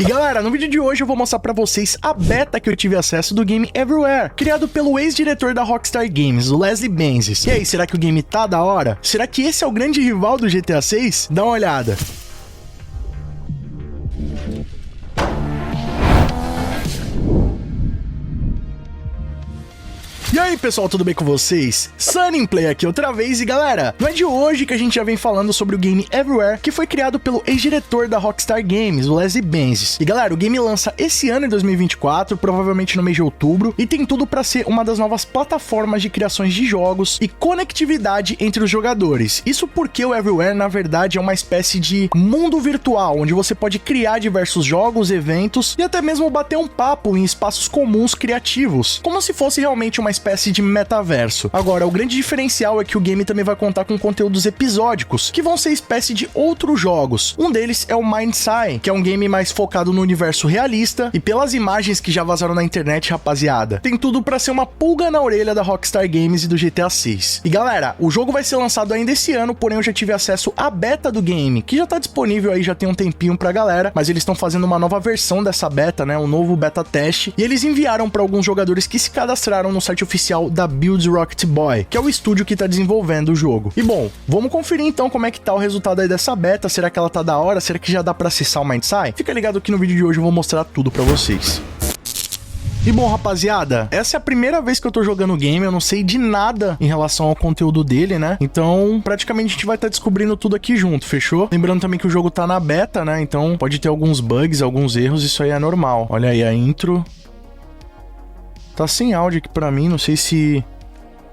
galera, no vídeo de hoje eu vou mostrar pra vocês a beta que eu tive acesso do game Everywhere, criado pelo ex-diretor da Rockstar Games, o Leslie Benzies. E aí, será que o game tá da hora? Será que esse é o grande rival do GTA 6? Dá uma olhada. E aí pessoal, tudo bem com vocês? Sunnyplay aqui outra vez e galera, não é de hoje que a gente já vem falando sobre o game Everywhere, que foi criado pelo ex-diretor da Rockstar Games, o Leslie Benzies. E galera, o game lança esse ano em 2024, provavelmente no mês de outubro, e tem tudo pra ser uma das novas plataformas de criações de jogos e conectividade entre os jogadores. Isso porque o Everywhere na verdade é uma espécie de mundo virtual, onde você pode criar diversos jogos, eventos e até mesmo bater um papo em espaços comuns criativos, como se fosse realmente uma espécie de metaverso. Agora, o grande diferencial é que o game também vai contar com conteúdos episódicos, que vão ser espécie de outros jogos. Um deles é o Mindside, que é um game mais focado no universo realista, e pelas imagens que já vazaram na internet, rapaziada, tem tudo pra ser uma pulga na orelha da Rockstar Games e do GTA 6. E galera, o jogo vai ser lançado ainda esse ano, porém eu já tive acesso à beta do game, que já tá disponível aí, já tem um tempinho pra galera, mas eles estão fazendo uma nova versão dessa beta, né, um novo beta teste, e eles enviaram pra alguns jogadores que se cadastraram no site oficial da Build Rocket Boy, que é o estúdio que tá desenvolvendo o jogo. E bom, vamos conferir então como é que tá o resultado aí dessa beta. Será que ela tá da hora? Será que já dá pra acessar o Mindside? Fica ligado que no vídeo de hoje eu vou mostrar tudo pra vocês. E bom, rapaziada, essa é a primeira vez que eu tô jogando o game, eu não sei de nada em relação ao conteúdo dele, né? Então, praticamente a gente vai estar descobrindo tudo aqui junto, fechou? Lembrando também que o jogo tá na beta, né? Então, pode ter alguns bugs, alguns erros, isso aí é normal. Olha aí a intro. Tá sem áudio aqui pra mim, não sei se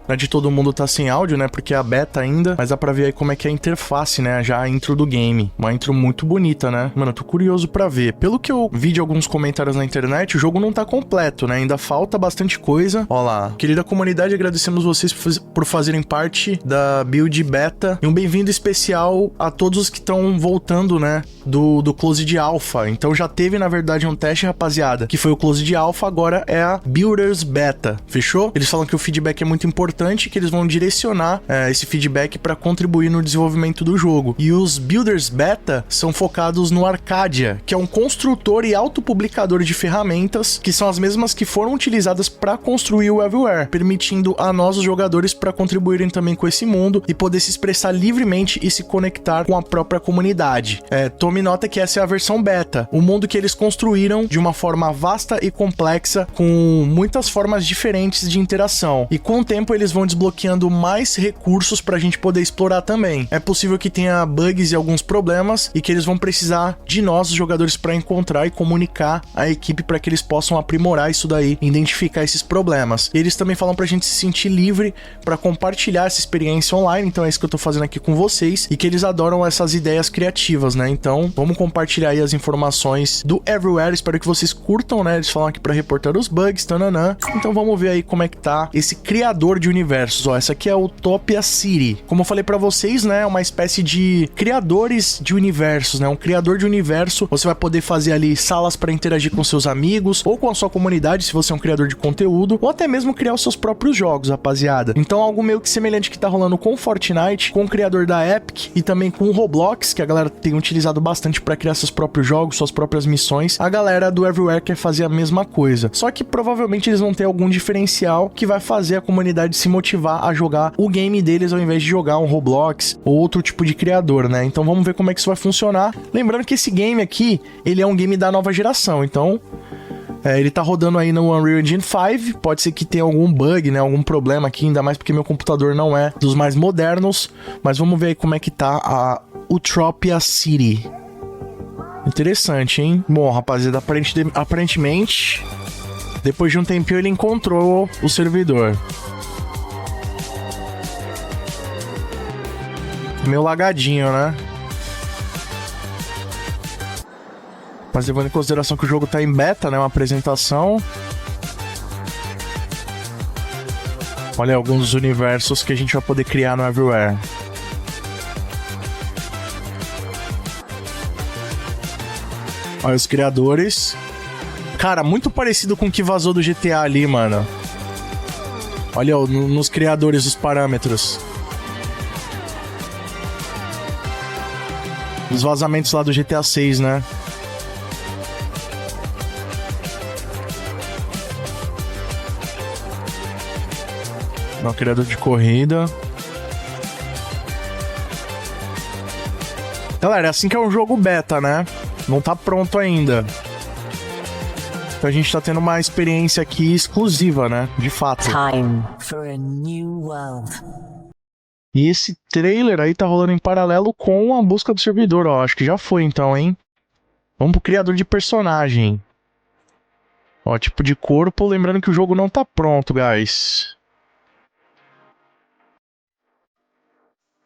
na de todo mundo tá sem áudio, né, porque é a beta ainda, mas dá pra ver aí como é que é a interface, né, já a intro do game. Uma intro muito bonita, né? Mano, eu tô curioso pra ver. Pelo que eu vi de alguns comentários na internet, o jogo não tá completo, né, ainda falta bastante coisa. Ó lá. Querida comunidade, agradecemos vocês por fazerem parte da build beta e um bem-vindo especial a todos os que estão voltando, né, do Closed Alpha. Então já teve, na verdade, um teste, rapaziada, que foi o Closed Alpha, agora é a Builders Beta, fechou? Eles falam que o feedback é muito importante, que eles vão direcionar esse feedback para contribuir no desenvolvimento do jogo. E os Builders Beta são focados no Arcadia, que é um construtor e autopublicador de ferramentas, que são as mesmas que foram utilizadas para construir o Everywhere, permitindo a nós, os jogadores, para contribuírem também com esse mundo e poder se expressar livremente e se conectar com a própria comunidade. Tome nota que essa é a versão beta, o mundo que eles construíram de uma forma vasta e complexa, com muitas formas diferentes de interação. E com o tempo eles vão desbloqueando mais recursos pra gente poder explorar também. É possível que tenha bugs e alguns problemas e que eles vão precisar de nós, os jogadores, para encontrar e comunicar a equipe para que eles possam aprimorar isso daí, identificar esses problemas. E eles também falam pra gente se sentir livre para compartilhar essa experiência online, então é isso que eu tô fazendo aqui com vocês, e que eles adoram essas ideias criativas, né? Então, vamos compartilhar aí as informações do Everywhere, espero que vocês curtam, né? Eles falam aqui para reportar os bugs, tananã. Então vamos ver aí como é que tá esse criador de universos. Ó, essa aqui é a Utopia City. Como eu falei pra vocês, né, é uma espécie de criadores de universos, né, um criador de universo. Você vai poder fazer ali salas para interagir com seus amigos ou com a sua comunidade, se você é um criador de conteúdo, ou até mesmo criar os seus próprios jogos, rapaziada. Então, algo meio que semelhante que tá rolando com Fortnite, com o criador da Epic e também com o Roblox, que a galera tem utilizado bastante para criar seus próprios jogos, suas próprias missões. A galera do Everywhere quer fazer a mesma coisa. Só que provavelmente eles vão ter algum diferencial que vai fazer a comunidade se motivar a jogar o game deles ao invés de jogar um Roblox ou outro tipo de criador, né? Então vamos ver como é que isso vai funcionar. Lembrando que esse game aqui, ele é um game da nova geração, então ele tá rodando aí no Unreal Engine 5, pode ser que tenha algum bug, né, algum problema aqui, ainda mais porque meu computador não é dos mais modernos, mas vamos ver aí como é que tá a Utopia City. Interessante, hein? Bom, rapaziada, aparentemente, depois de um tempinho ele encontrou o servidor. Meio lagadinho, né? Mas levando em consideração que o jogo tá em beta, né? Uma apresentação. Olha alguns dos universos que a gente vai poder criar no Everywhere. Olha os criadores. Cara, muito parecido com o que vazou do GTA ali, mano. Olha nos criadores dos parâmetros. Os vazamentos lá do GTA 6, né? Não, criador de corrida. Galera, é assim que é um jogo beta, né? Não tá pronto ainda. Então a gente tá tendo uma experiência aqui exclusiva, né? De fato. Time for a new world. E esse trailer aí tá rolando em paralelo com a busca do servidor, ó. Acho que já foi então, hein? Vamos pro criador de personagem. Ó, tipo de corpo. Lembrando que o jogo não tá pronto, guys.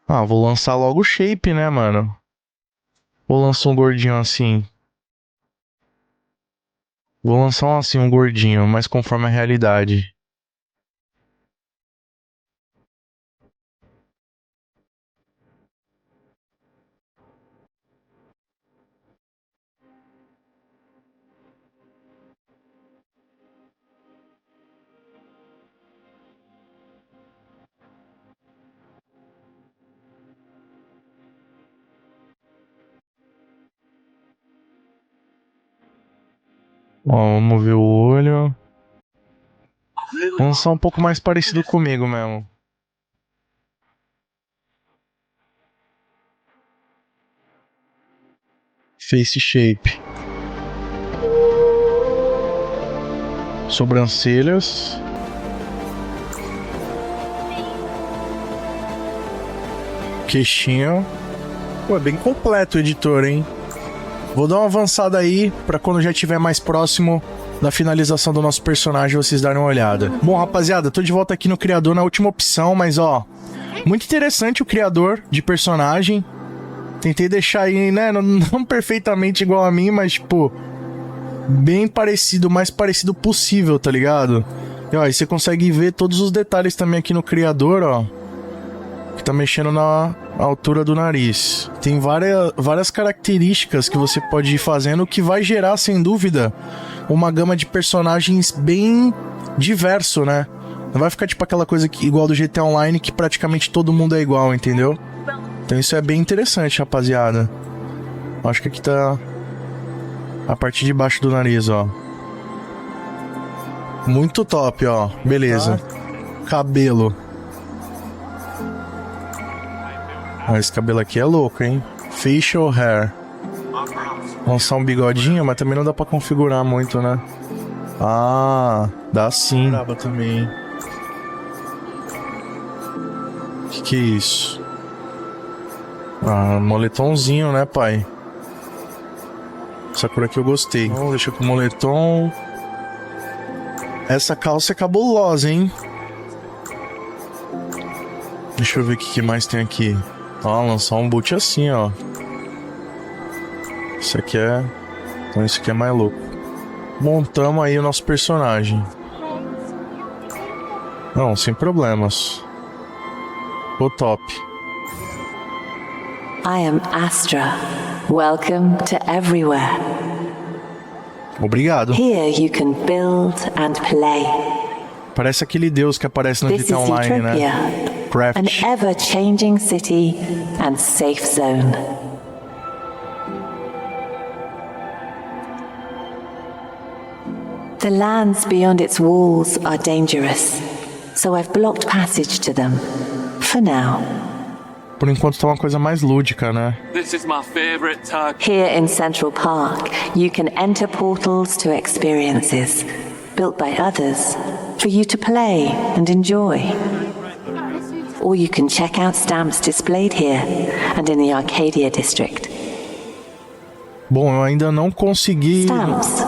Ah, vou lançar logo o shape, né, mano? Vou lançar um gordinho assim. Vou lançar um gordinho, mas conforme a realidade. Ó, vamos ver o olho. Vamos lançar um pouco mais parecido comigo mesmo. Face shape. Sobrancelhas. Queixinho. Pô, é bem completo o editor, hein? Vou dar uma avançada aí pra quando já estiver mais próximo da finalização do nosso personagem vocês darem uma olhada. Bom, rapaziada, tô de volta aqui no criador na última opção, mas ó, muito interessante o criador de personagem. Tentei deixar aí, né, não perfeitamente igual a mim, mas tipo, bem parecido, o mais parecido possível, tá ligado? E ó, aí você consegue ver todos os detalhes também aqui no criador, ó. Que tá mexendo na altura do nariz. Tem várias características que você pode ir fazendo que vai gerar, sem dúvida, uma gama de personagens bem diverso, né? Não vai ficar tipo aquela coisa igual do GTA Online que praticamente todo mundo é igual, entendeu? Então isso é bem interessante, rapaziada. Acho que aqui tá a parte de baixo do nariz, ó. Muito top, ó. Beleza. Cabelo. Ah, esse cabelo aqui é louco, hein? Facial hair. Lançar um bigodinho, mas também não dá pra configurar muito, né? Ah, dá sim. Braba também. Que é isso? Ah, moletomzinho, né, pai? Essa cor aqui eu gostei. Vamos deixar com o moletom. Essa calça é cabulosa, hein? Deixa eu ver o que mais tem aqui. Ó, lançar um boot assim, ó. Isso aqui é... Então isso aqui é mais louco. Montamos aí o nosso personagem. Não, sem problemas. O top. I am Astra. Welcome to everywhere. Obrigado. Here you can build and play. Parece aquele deus que aparece no This is GTA Online, Utopia, né? Craft. an ever-changing city and safe zone. The lands beyond its walls are dangerous, so I've blocked passage to them, for now. Por enquanto tá uma coisa mais lúdica, né? This is my favorite tag. Here in Central Park, you can enter portals to experiences built by others for you to play and enjoy. Or you can check out stamps displayed here and in the Arcadia district. Bom, eu ainda não consegui,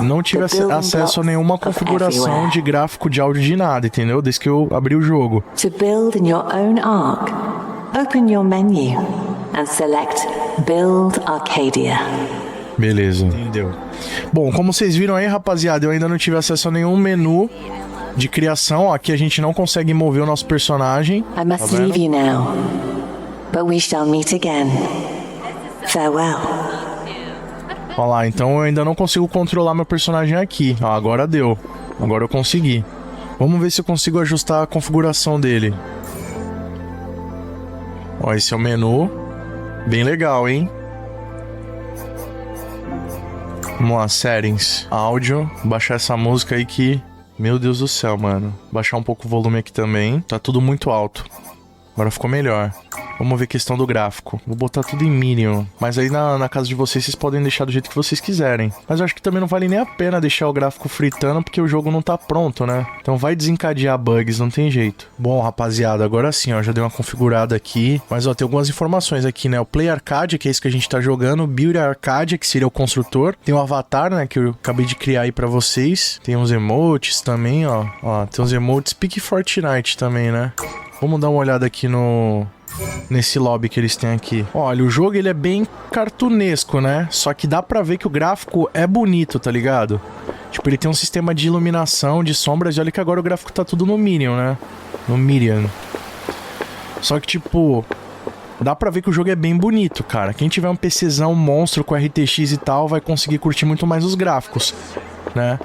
não tive acesso a nenhuma configuração de gráfico, de áudio, de nada, entendeu? Desde que eu abri o jogo. To build in your own arc, open your menu and select Build Arcadia. Beleza. Entendeu. Bom, como vocês viram aí, rapaziada, eu ainda não tive acesso a nenhum menu de criação. Aqui a gente não consegue mover o nosso personagem. I must leave you now, but we shall meet again. Farewell. Olha lá, então eu ainda não consigo controlar meu personagem aqui. Ah, agora deu. Agora eu consegui. Vamos ver se eu consigo ajustar a configuração dele. Ó, esse é o menu. Bem legal, hein? Vamos lá, settings. Áudio. Baixar essa música aí que Meu Deus do céu, mano. Baixar um pouco o volume aqui também. Tá tudo muito alto. Agora ficou melhor. Vamos ver a questão do gráfico. Vou botar tudo em mínimo. Mas aí na casa de vocês podem deixar do jeito que vocês quiserem. Mas eu acho que também não vale nem a pena deixar o gráfico fritando, porque o jogo não tá pronto, né? Então vai desencadear bugs, não tem jeito. Bom, rapaziada, agora sim, ó. Já dei uma configurada aqui. Mas, ó, tem algumas informações aqui, né? O Play Arcade, que é isso que a gente tá jogando. O Build Arcade, que seria o construtor. Tem o Avatar, né? Que eu acabei de criar aí pra vocês. Tem uns emotes também, ó. Ó, tem uns emotes Pique Fortnite também, né? Vamos dar uma olhada aqui nesse lobby que eles têm aqui. Olha, o jogo ele é bem cartunesco, né? Só que dá pra ver que o gráfico é bonito, tá ligado? Tipo, ele tem um sistema de iluminação, de sombras, e olha que agora o gráfico tá tudo no Minion, né? No Minion. Só que, tipo, dá pra ver que o jogo é bem bonito, cara. Quem tiver um PCzão monstro com RTX e tal, vai conseguir curtir muito mais os gráficos, né?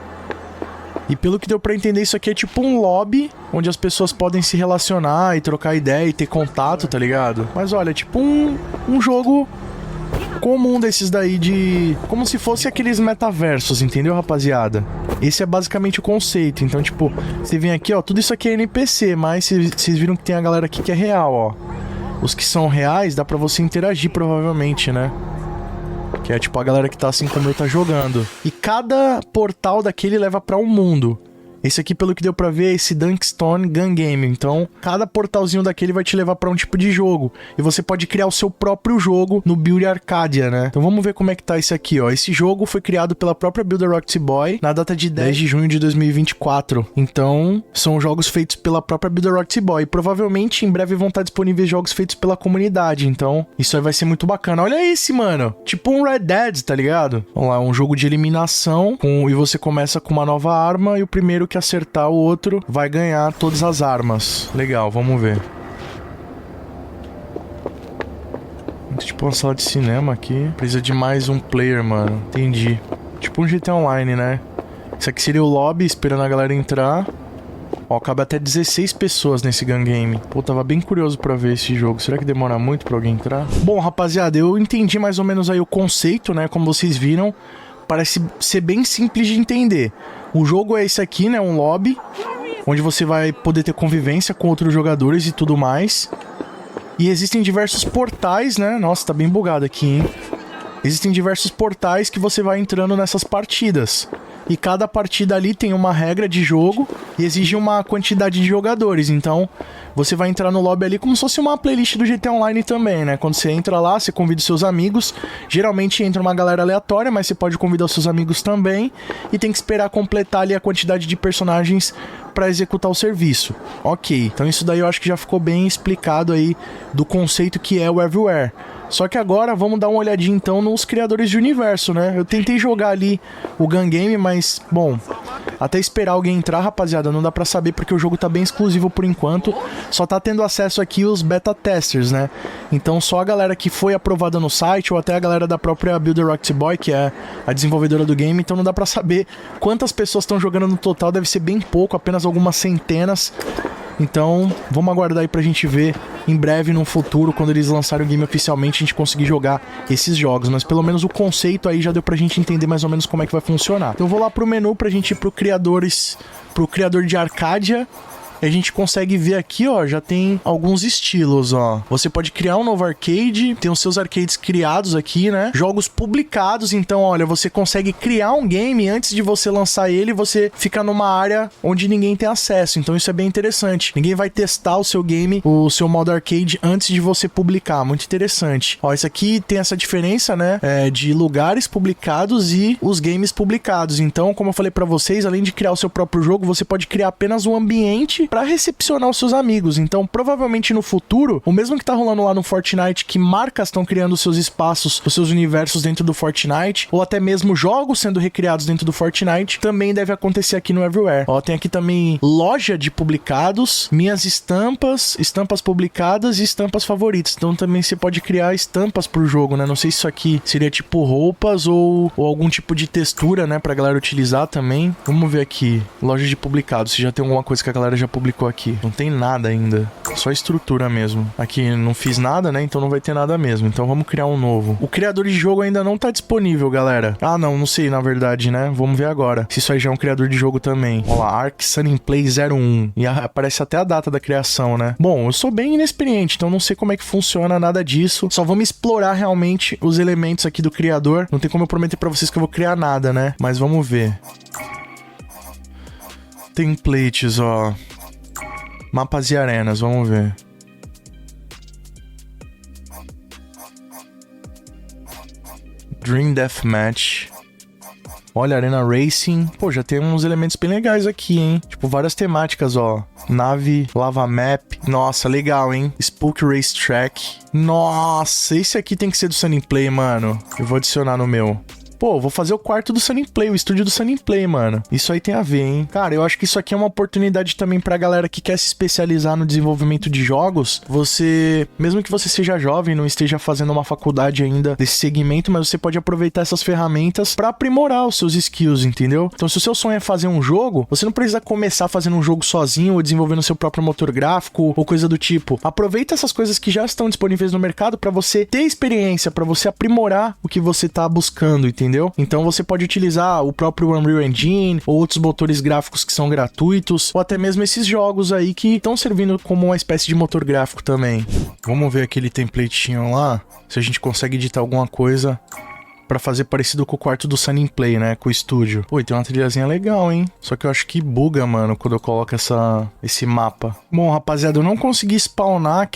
E pelo que deu pra entender, isso aqui é tipo um lobby onde as pessoas podem se relacionar e trocar ideia e ter contato, tá ligado? Mas olha, é tipo um jogo comum desses daí de... como se fosse aqueles metaversos, entendeu, rapaziada? Esse é basicamente o conceito. Então, tipo, você vem aqui, ó, tudo isso aqui é NPC, mas vocês viram que tem a galera aqui que é real, ó. Os que são reais, dá pra você interagir provavelmente, né? Que é tipo a galera que tá assim como eu tá jogando. E cada portal daquele leva pra um mundo. Esse aqui, pelo que deu pra ver, é esse Dunkstone Gun Game. Então, cada portalzinho daquele vai te levar pra um tipo de jogo. E você pode criar o seu próprio jogo no Build Arcadia, né? Então vamos ver como é que tá esse aqui, ó. Esse jogo foi criado pela própria Builder Roxy Boy na data de 10 de junho de 2024. Então, são jogos feitos pela própria Builder Roxy Boy. Provavelmente, em breve vão estar disponíveis jogos feitos pela comunidade. Então, isso aí vai ser muito bacana. Olha esse, mano. Tipo um Red Dead, tá ligado? Vamos lá, um jogo de eliminação. E você começa com uma nova arma e o primeiro que acertar o outro vai ganhar todas as armas. Legal, vamos ver. Tipo uma sala de cinema aqui. Precisa de mais um player, mano. Entendi. Tipo um GTA Online, né? Isso aqui seria o lobby, esperando a galera entrar. Ó, cabe até 16 pessoas nesse gun game. Pô, tava bem curioso pra ver esse jogo. Será que demora muito pra alguém entrar? Bom, rapaziada, eu entendi mais ou menos aí o conceito, né? Como vocês viram. Parece ser bem simples de entender. O jogo é esse aqui, né? Um lobby, onde você vai poder ter convivência com outros jogadores e tudo mais. E existem diversos portais, né? Nossa, tá bem bugado aqui, hein? Existem diversos portais que você vai entrando nessas partidas. E cada partida ali tem uma regra de jogo e exige uma quantidade de jogadores. Então, você vai entrar no lobby ali como se fosse uma playlist do GTA Online também, né? Quando você entra lá, você convida os seus amigos. Geralmente entra uma galera aleatória, mas você pode convidar os seus amigos também. E tem que esperar completar ali a quantidade de personagens para executar o serviço. Ok, então isso daí eu acho que já ficou bem explicado aí do conceito que é o Everywhere. Só que agora vamos dar uma olhadinha então nos criadores de universo, né? Eu tentei jogar ali o Gun Game, mas, bom, até esperar alguém entrar, rapaziada, não dá pra saber porque o jogo tá bem exclusivo por enquanto. Só tá tendo acesso aqui os beta testers, né? Então só a galera que foi aprovada no site ou até a galera da própria Builder Roxy Boy, que é a desenvolvedora do game. Então não dá pra saber quantas pessoas estão jogando no total, deve ser bem pouco, apenas algumas centenas. Então, vamos aguardar aí pra gente ver em breve, no futuro, quando eles lançarem o game oficialmente, a gente conseguir jogar esses jogos. Mas pelo menos o conceito aí já deu pra gente entender mais ou menos como é que vai funcionar. Então eu vou lá pro menu pra gente ir pro criador de Arcadia. E a gente consegue ver aqui, ó, já tem alguns estilos, ó. Você pode criar um novo arcade, tem os seus arcades criados aqui, né? Jogos publicados, então, olha, você consegue criar um game antes de você lançar ele, você fica numa área onde ninguém tem acesso. Então isso é bem interessante. Ninguém vai testar o seu game, o seu modo arcade antes de você publicar. Muito interessante. Ó, isso aqui tem essa diferença, né? De lugares publicados e os games publicados. Então, como eu falei pra vocês, além de criar o seu próprio jogo, você pode criar apenas um ambiente para recepcionar os seus amigos. Então, provavelmente no futuro, o mesmo que tá rolando lá no Fortnite, que marcas estão criando os seus espaços, os seus universos dentro do Fortnite, ou até mesmo jogos sendo recriados dentro do Fortnite, também deve acontecer aqui no Everywhere. Ó, tem aqui também loja de publicados, minhas estampas, estampas publicadas e estampas favoritas. Então também você pode criar estampas pro jogo, né? Não sei se isso aqui seria tipo roupas ou algum tipo de textura, né? Pra galera utilizar também. Vamos ver aqui, loja de publicados, se já tem alguma coisa que a galera já publicou aqui? Não tem nada ainda. Só estrutura mesmo. Aqui não fiz nada, né? Então não vai ter nada mesmo. Então vamos criar um novo. O criador de jogo ainda não tá disponível, galera. Ah, não sei, na verdade, né? Vamos ver agora. Se isso aí já é um criador de jogo também. Olha lá, Ark Sunny Play 01. E aparece até a data da criação, né? Bom, eu sou bem inexperiente, então não sei como é que funciona nada disso. Só vamos explorar realmente os elementos aqui do criador. Não tem como eu prometer pra vocês que eu vou criar nada, né? Mas vamos ver. Templates, ó. Mapas e arenas, vamos ver. Dream Deathmatch. Olha, Arena Racing. Pô, já tem uns elementos bem legais aqui, hein? Tipo, várias temáticas, ó. Nave, Lava Map. Nossa, legal, hein? Spook Racetrack. Nossa, esse aqui tem que ser do Sunny Play, mano. Eu vou adicionar no meu. Pô, vou fazer o quarto do Sunny Play, o estúdio do Sunny Play, mano. Isso aí tem a ver, hein? Cara, eu acho que isso aqui é uma oportunidade também pra galera que quer se especializar no desenvolvimento de jogos. Você, mesmo que você seja jovem, não esteja fazendo uma faculdade ainda desse segmento, mas você pode aproveitar essas ferramentas pra aprimorar os seus skills, entendeu? Então, se o seu sonho é fazer um jogo, você não precisa começar fazendo um jogo sozinho ou desenvolvendo seu próprio motor gráfico ou coisa do tipo. Aproveita essas coisas que já estão disponíveis no mercado pra você ter experiência, pra você aprimorar o que você tá buscando, entendeu? Então você pode utilizar o próprio Unreal Engine ou outros motores gráficos que são gratuitos, ou até mesmo esses jogos aí que estão servindo como uma espécie de motor gráfico também. Vamos ver aquele templatinho lá, se a gente consegue editar alguma coisa pra fazer parecido com o quarto do Sunny Play, né? Com o estúdio. Pô, e tem uma trilhazinha legal, hein? Só que eu acho que buga, mano, quando eu coloco esse mapa. Bom, rapaziada, eu não consegui spawnar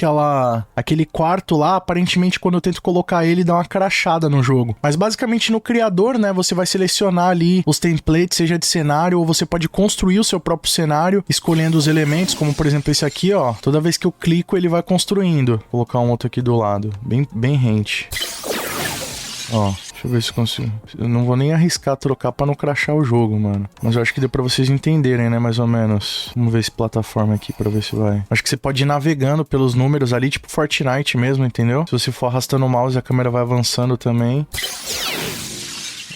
aquele quarto lá. Aparentemente, quando eu tento colocar ele, dá uma crashada no jogo. Mas basicamente no criador, né? Você vai selecionar ali os templates, seja de cenário, ou você pode construir o seu próprio cenário, escolhendo os elementos, como por exemplo esse aqui, ó. Toda vez que eu clico, ele vai construindo. Vou colocar um outro aqui do lado. Bem rente. Ó, deixa eu ver se eu consigo. Eu não vou nem arriscar trocar pra não crashar o jogo, mano. Mas eu acho que deu pra vocês entenderem, né, mais ou menos. Vamos ver esse plataforma aqui pra ver se vai. Acho que você pode ir navegando pelos números ali, tipo Fortnite mesmo, entendeu? Se você for arrastando o mouse, a câmera vai avançando também.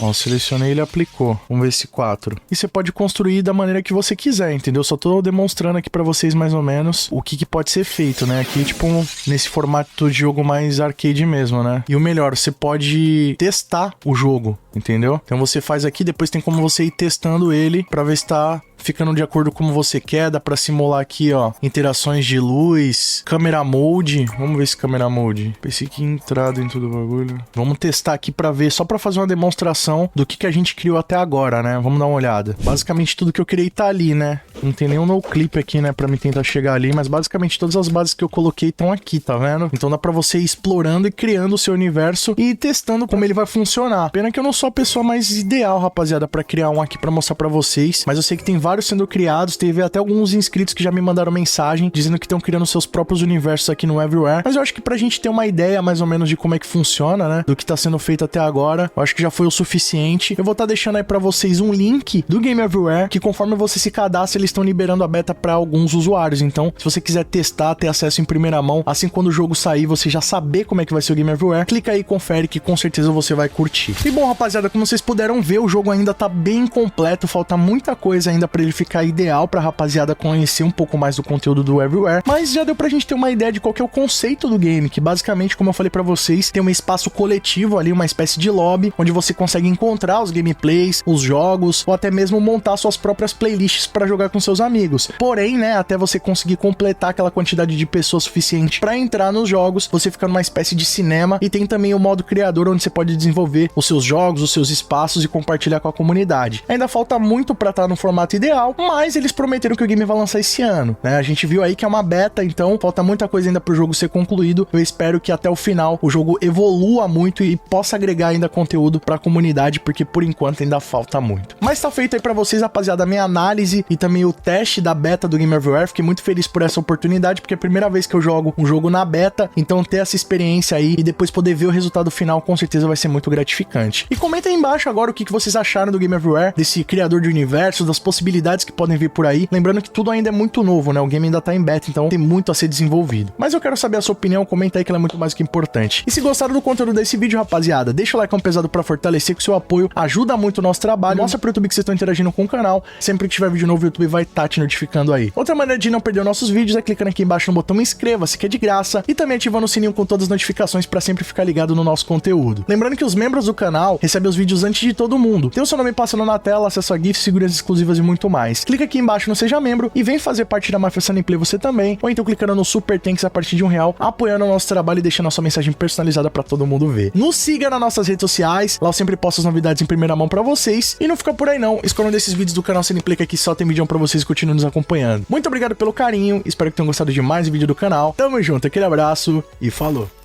Ó, selecionei e ele aplicou. Vamos ver esse 4. E você pode construir da maneira que você quiser, entendeu? Só tô demonstrando aqui pra vocês mais ou menos o que pode ser feito, né? Aqui, tipo, nesse formato de jogo mais arcade mesmo, né? E o melhor, você pode testar o jogo, entendeu? Então você faz aqui, depois tem como você ir testando ele pra ver se tá ficando de acordo com como você quer. Dá pra simular aqui, ó, interações de luz, camera mode. Vamos ver esse camera mode. Pensei que ia entrar dentro do bagulho. Vamos testar aqui pra ver, só pra fazer uma demonstração do que a gente criou até agora, né? Vamos dar uma olhada. Basicamente tudo que eu criei tá ali, né? Não tem nenhum no clip aqui, né, pra me tentar chegar ali, mas basicamente todas as bases que eu coloquei estão aqui, tá vendo? Então dá pra você ir explorando e criando o seu universo e testando como ele vai funcionar. Pena que eu não sou a pessoa mais ideal, rapaziada, pra criar um aqui pra mostrar pra vocês, mas eu sei que tem vários sendo criados, teve até alguns inscritos que já me mandaram mensagem dizendo que estão criando seus próprios universos aqui no Everywhere, mas eu acho que pra gente ter uma ideia mais ou menos de como é que funciona, né, do que tá sendo feito até agora, eu acho que já foi o suficiente. Eu vou estar deixando aí pra vocês um link do Game Everywhere, que conforme você se cadastra, eles estão liberando a beta pra alguns usuários, então se você quiser testar, ter acesso em primeira mão, assim quando o jogo sair, você já saber como é que vai ser o Game Everywhere, clica aí e confere que com certeza você vai curtir. E bom, rapaziada, como vocês puderam ver, o jogo ainda tá bem completo, falta muita coisa ainda pra ele ficar ideal pra rapaziada conhecer um pouco mais do conteúdo do Everywhere, mas já deu pra gente ter uma ideia de qual que é o conceito do game, que basicamente, como eu falei pra vocês, tem um espaço coletivo ali, uma espécie de lobby, onde você consegue encontrar os gameplays, os jogos, ou até mesmo montar suas próprias playlists pra jogar com seus amigos. Porém, né, até você conseguir completar aquela quantidade de pessoas suficiente pra entrar nos jogos, você fica numa espécie de cinema, e tem também o modo criador, onde você pode desenvolver os seus jogos, os seus espaços e compartilhar com a comunidade. Ainda falta muito pra estar no formato ideal, mas eles prometeram que o game vai lançar esse ano, né? A gente viu aí que é uma beta, então falta muita coisa ainda pro jogo ser concluído. Eu espero que até o final o jogo evolua muito e possa agregar ainda conteúdo pra comunidade, porque por enquanto ainda falta muito. Mas tá feito aí pra vocês, rapaziada, a minha análise e também o teste da beta do Game Everywhere. Fiquei muito feliz por essa oportunidade, porque é a primeira vez que eu jogo um jogo na beta, então ter essa experiência aí e depois poder ver o resultado final com certeza vai ser muito gratificante. E comenta aí embaixo agora o que vocês acharam do Game Everywhere, desse criador de universo, das possibilidades que podem vir por aí. Lembrando que tudo ainda é muito novo, né? O game ainda tá em beta, então tem muito a ser desenvolvido. Mas eu quero saber a sua opinião, comenta aí que ela é muito mais que importante. E se gostaram do conteúdo desse vídeo, rapaziada, deixa o like pesado pra fortalecer, com seu apoio ajuda muito o nosso trabalho, mostra pro YouTube que vocês estão interagindo com o canal. Sempre que tiver vídeo novo, o YouTube vai vai estar te notificando aí. Outra maneira de não perder nossos vídeos é clicando aqui embaixo no botão inscreva-se, que é de graça, e também ativando o sininho com todas as notificações para sempre ficar ligado no nosso conteúdo. Lembrando que os membros do canal recebem os vídeos antes de todo mundo. Tem o seu nome passando na tela, acesso a GIFs, figuras exclusivas e muito mais. Clica aqui embaixo no Seja Membro e vem fazer parte da Máfia Sunny Play você também, ou então clicando no Super Thanks a partir de R$1, apoiando o nosso trabalho e deixando a sua mensagem personalizada para todo mundo ver. Nos siga nas nossas redes sociais, lá eu sempre posto as novidades em primeira mão para vocês, e não fica por aí não, escolha um desses vídeos do canal Sunny Play que aqui só tem vídeo para vocês e continuem nos acompanhando. Muito obrigado pelo carinho, espero que tenham gostado de mais um vídeo do canal. Tamo junto, aquele abraço e falou!